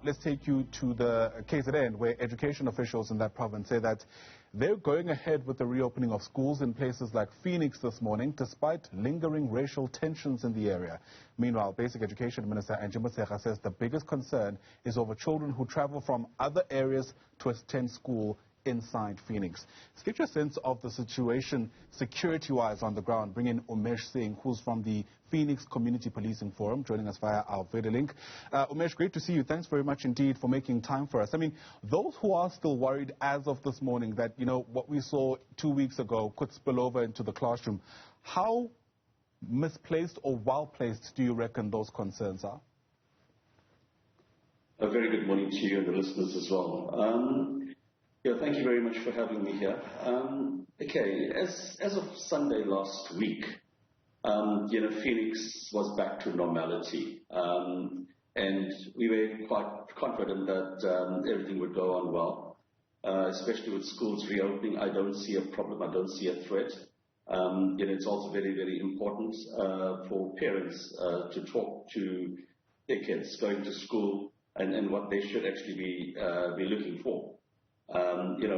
Let's take you to the KZN, where education officials in that province say that they're going ahead with the reopening of schools in places like Phoenix this morning, despite lingering racial tensions in the area. Meanwhile, Basic Education Minister Ayanda Nyathi says the biggest concern is over children who travel from other areas to attend school inside Phoenix. Let's get your sense of the situation security-wise on the ground. Bring in Umesh Singh, who's from the Phoenix Community Policing Forum, joining us via our video link. Umesh, great to see you. Thanks very much indeed for making time for us. I mean, those who are still worried as of this morning that, you know, what we saw 2 weeks ago could spill over into the classroom, how misplaced or well-placed do you reckon those concerns are? A very good morning to you and the listeners as well. Yeah, thank you very much for having me here. Okay, as of Sunday last week, Phoenix was back to normality, and we were quite confident that everything would go on well, especially with schools reopening. I don't see a problem. I don't see a threat. It's also very, very important for parents to talk to their kids going to school and what they should actually be looking for.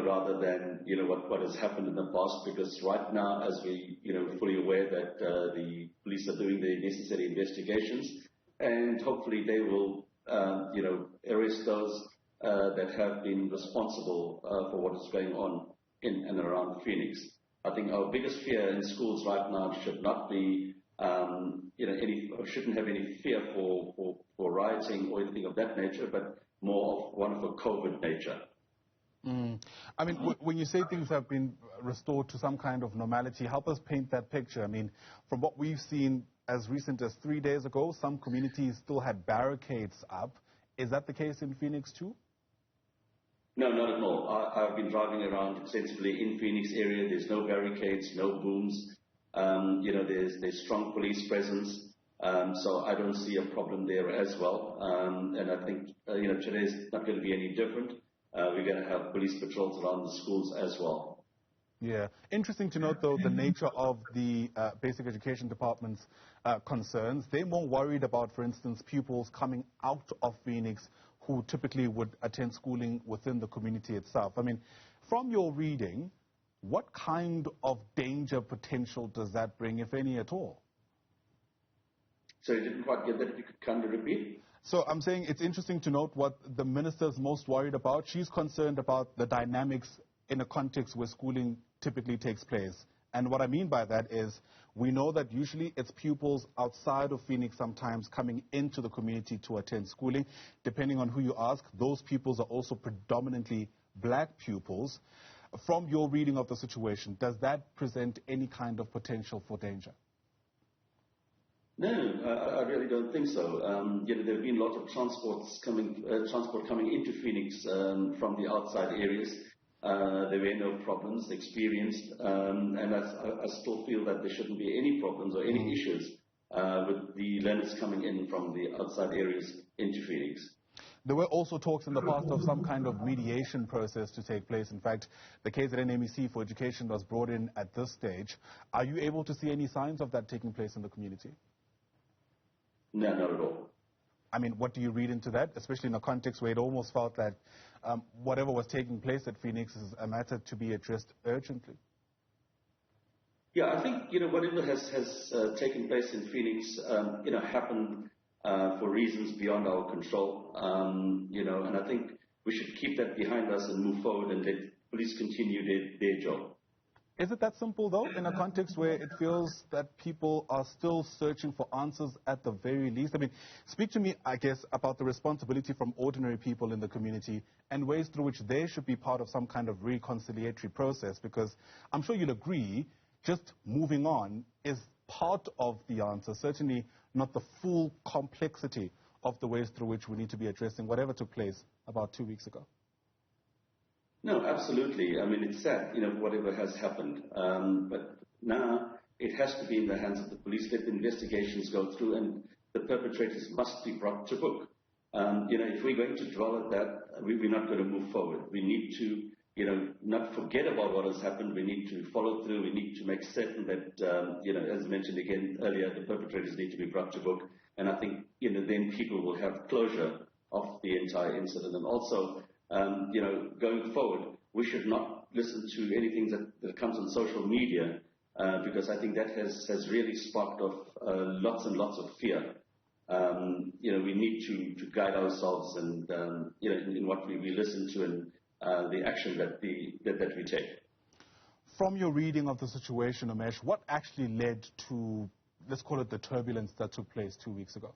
Rather than, what has happened in the past, because right now, as we, fully aware that the police are doing the necessary investigations, and hopefully they will, arrest those that have been responsible for what is going on in and around Phoenix. I think our biggest fear in schools right now should not be, shouldn't have any fear for rioting or anything of that nature, but more of one of a COVID nature. I mean, when you say things have been restored to some kind of normality, help us paint that picture. I mean, from what we've seen as recent as 3 days ago, some communities still had barricades up. Is that the case in Phoenix too? No, not at all. I've been driving around extensively in Phoenix area. There's no barricades, no booms. There's strong police presence. So I don't see a problem there as well. And I think, today's not going to be any different. We're going to have police patrols around the schools as well. Yeah. Interesting to note, though, the nature of the Basic Education Department's concerns. They're more worried about, for instance, pupils coming out of Phoenix who typically would attend schooling within the community itself. I mean, from your reading, what kind of danger potential does that bring, if any at all? So you didn't quite get that. If you could kind of repeat. So I'm saying it's interesting to note what the minister's most worried about. She's concerned about the dynamics in a context where schooling typically takes place. And what I mean by that is we know that usually it's pupils outside of Phoenix sometimes coming into the community to attend schooling. Depending on who you ask, those pupils are also predominantly black pupils. From your reading of the situation, does that present any kind of potential for danger? No, I really don't think so. There have been lots of transport coming into Phoenix from the outside areas. There were no problems experienced, and I still feel that there shouldn't be any problems or any issues with the learners coming in from the outside areas into Phoenix. There were also talks in the past of some kind of mediation process to take place. In fact, the KZN MEC for Education was brought in at this stage. Are you able to see any signs of that taking place in the community? No, not at all. I mean, what do you read into that, especially in a context where it almost felt that whatever was taking place at Phoenix is a matter to be addressed urgently? Yeah, I think, whatever has taken place in Phoenix, happened for reasons beyond our control, and I think we should keep that behind us and move forward and let police continue their job. Is it that simple, though, in a context where it feels that people are still searching for answers at the very least? I mean, speak to me, I guess, about the responsibility from ordinary people in the community and ways through which they should be part of some kind of reconciliatory process, because I'm sure you'll agree just moving on is part of the answer, certainly not the full complexity of the ways through which we need to be addressing whatever took place about 2 weeks ago. No, absolutely. I mean, it's sad, whatever has happened. But now it has to be in the hands of the police. Let the investigations go through, and the perpetrators must be brought to book. If we're going to dwell at that, we're not going to move forward. We need to, not forget about what has happened. We need to follow through. We need to make certain that, as mentioned again earlier, the perpetrators need to be brought to book. And I think, then people will have closure the entire incident. And also, going forward, we should not listen to anything that comes on social media, because I think that has really sparked off lots and lots of fear. We need to guide ourselves and, in what we listen to and the action that we take. From your reading of the situation, Umesh, what actually led to, let's call it, the turbulence that took place 2 weeks ago?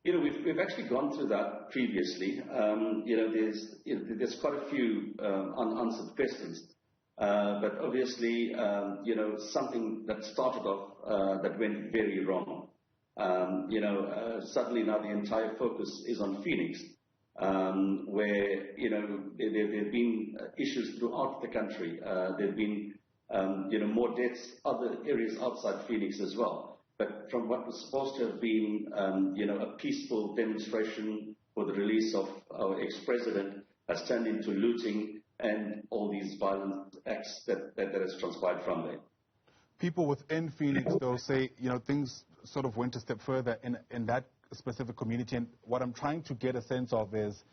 We've actually gone through that previously. There's quite a few unanswered questions. But obviously, something that started off that went very wrong. Suddenly now the entire focus is on Phoenix, where, there have been issues throughout the country. There have been, more deaths, other areas outside Phoenix as well. But from what was supposed to have been, a peaceful demonstration for the release of our ex-president has turned into looting and all these violent acts that has transpired from there. People within Phoenix, they'll say, things sort of went a step further in that specific community. And what I'm trying to get a sense of is,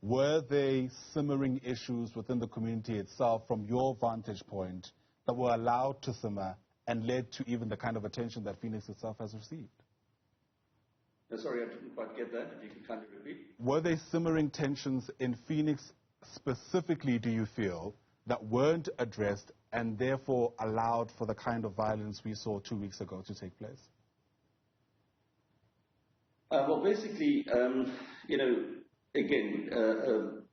were there simmering issues within the community itself, from your vantage point, that were allowed to simmer and led to even the kind of attention that Phoenix itself has received? Sorry, I didn't quite get that. If you can kind of repeat. Were there simmering tensions in Phoenix specifically, do you feel, that weren't addressed and therefore allowed for the kind of violence we saw 2 weeks ago to take place? Well, basically, again,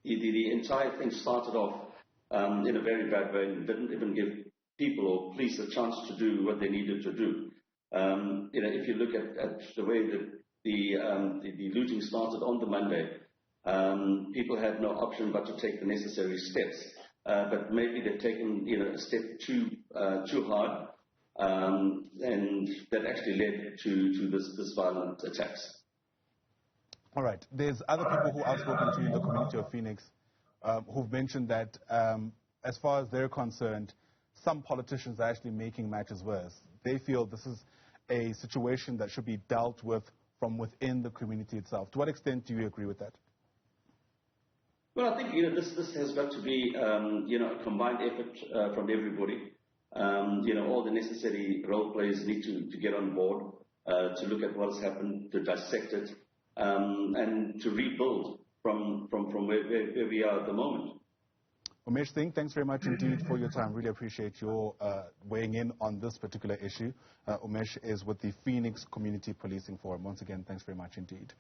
the entire thing started off in a very bad way and didn't even give people or police a chance to do what they needed to do. If you look at the way that the looting started on the Monday, people had no option but to take the necessary steps. But maybe they've taken, a step too hard, and that actually led to this violent attacks. All right. There's other people who I've spoken to in the community of Phoenix who've mentioned that, as far as they're concerned, some politicians are actually making matters worse. They feel this is a situation that should be dealt with from within the community itself. To what extent do you agree with that? Well, I think this has got to be a combined effort from everybody. All the necessary role players need to get on board to look at what has happened, to dissect it, and to rebuild from where we are at the moment. Umesh Singh, thanks very much indeed for your time. Really appreciate your weighing in on this particular issue. Umesh is with the Phoenix Community Policing Forum. Once again, thanks very much indeed.